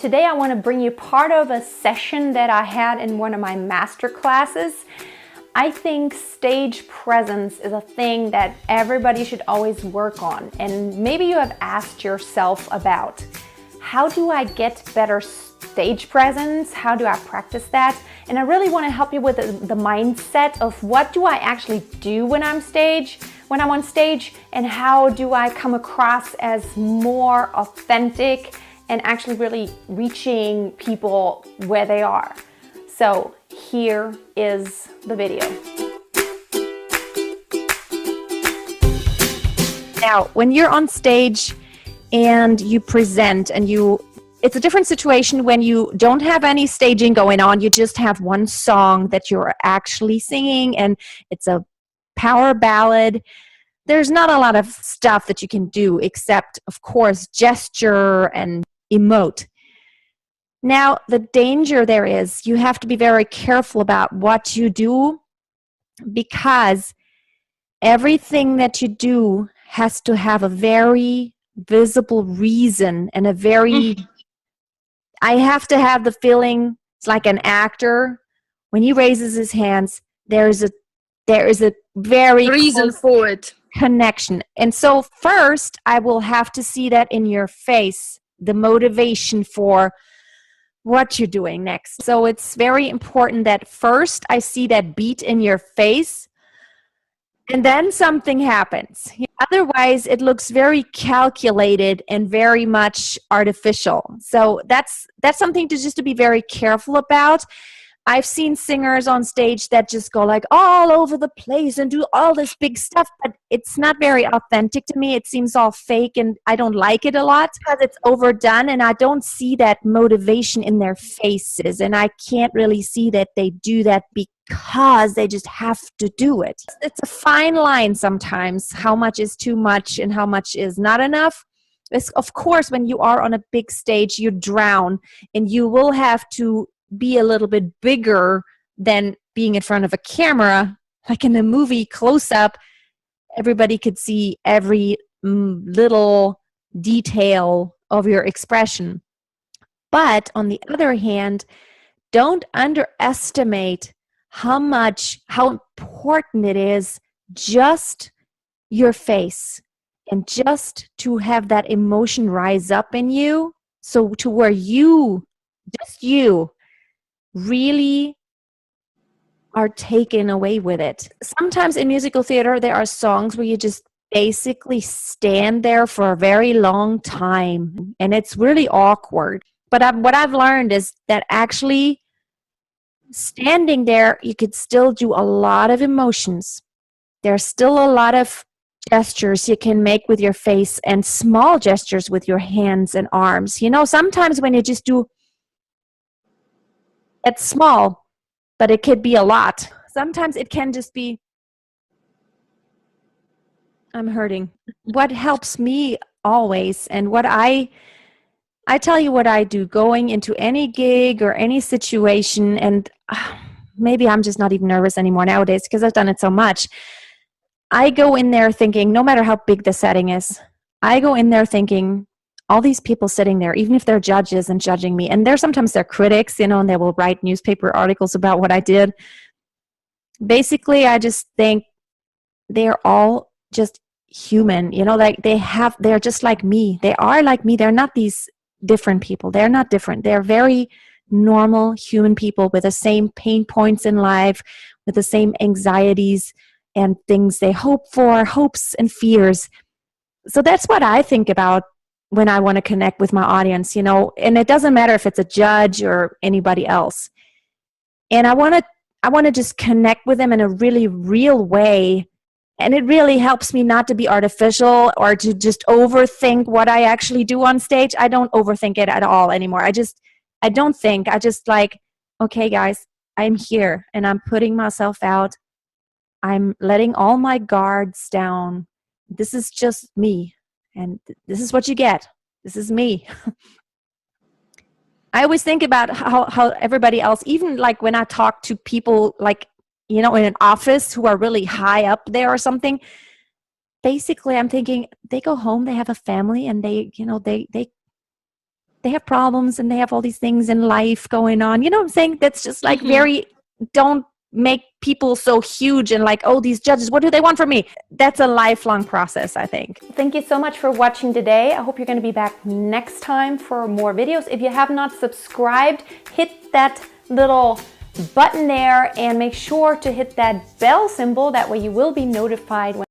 Today I want to bring you part of a session that I had in one of my master classes. I think stage presence is a thing that everybody should always work on, and maybe you have asked yourself about how do I get better stage presence? How do I practice that? And I really want to help you with the mindset of what do I actually do when I'm on stage, and how do I come across as more authentic and actually really reaching people where they are. So here is the video. Now, when you're on stage and you present and it's a different situation when you don't have any staging going on. You just have one song that you're actually singing and it's a power ballad. There's not a lot of stuff that you can do except, of course, gesture and emote. Now, the danger there is you have to be very careful about what you do, because everything that you do has to have a very visible reason and I have to have the feeling it's like an actor. When he raises his hands, there is a very reason for it. Connection. And so first, I will have to see that in your face, the motivation for what you're doing next. So it's very important that first I see that beat in your face, and then something happens. Otherwise, it looks very calculated and very much artificial. So that's something to be very careful about. I've seen singers on stage that just go like all over the place and do all this big stuff, but it's not very authentic to me. It seems all fake, and I don't like it a lot because it's overdone, and I don't see that motivation in their faces, and I can't really see that they do that because they just have to do it. It's a fine line sometimes, how much is too much and how much is not enough. Of course, when you are on a big stage, you drown, and you will have to be a little bit bigger than being in front of a camera. Like in a movie close-up, everybody could see every little detail of your expression. But on the other hand, don't underestimate how important it is just your face and just to have that emotion rise up in you, so to where you really are taken away with it. Sometimes in musical theater, there are songs where you just basically stand there for a very long time, and it's really awkward. But what I've learned is that actually standing there, you could still do a lot of emotions. There's still a lot of gestures you can make with your face and small gestures with your hands and arms. Sometimes when you just do it's small, but it could be a lot. Sometimes it can just be, I'm hurting. What helps me always, and what I tell you what I do going into any gig or any situation, and maybe I'm just not even nervous anymore nowadays because I've done it so much. I go in there thinking, no matter how big the setting is, I go in there thinking, all these people sitting there, even if they're judges and judging me, and sometimes they're critics, and they will write newspaper articles about what I did. Basically, I just think they're all just human, like they're just like me. They are like me. They're not these different people. They're not different. They're very normal human people with the same pain points in life, with the same anxieties and things they hope for, hopes and fears. So that's what I think about when I want to connect with my audience, and it doesn't matter if it's a judge or anybody else. And I want to just connect with them in a really real way. And it really helps me not to be artificial or to just overthink what I actually do on stage. I don't overthink it at all anymore. I just like, okay, guys, I'm here and I'm putting myself out. I'm letting all my guards down. This is just me. And this is what you get. This is me. I always think about how everybody else, even like when I talk to people like, in an office who are really high up there or something, basically I'm thinking they go home, they have a family, and they they have problems and they have all these things in life going on. You know what I'm saying? That's just like very, don't make people so huge and like, oh, these judges, what do they want from me? That's a lifelong process, I think. Thank you so much for watching today. I hope you're going to be back next time for more videos. If you have not subscribed, hit that little button there and make sure to hit that bell symbol. That way you will be notified when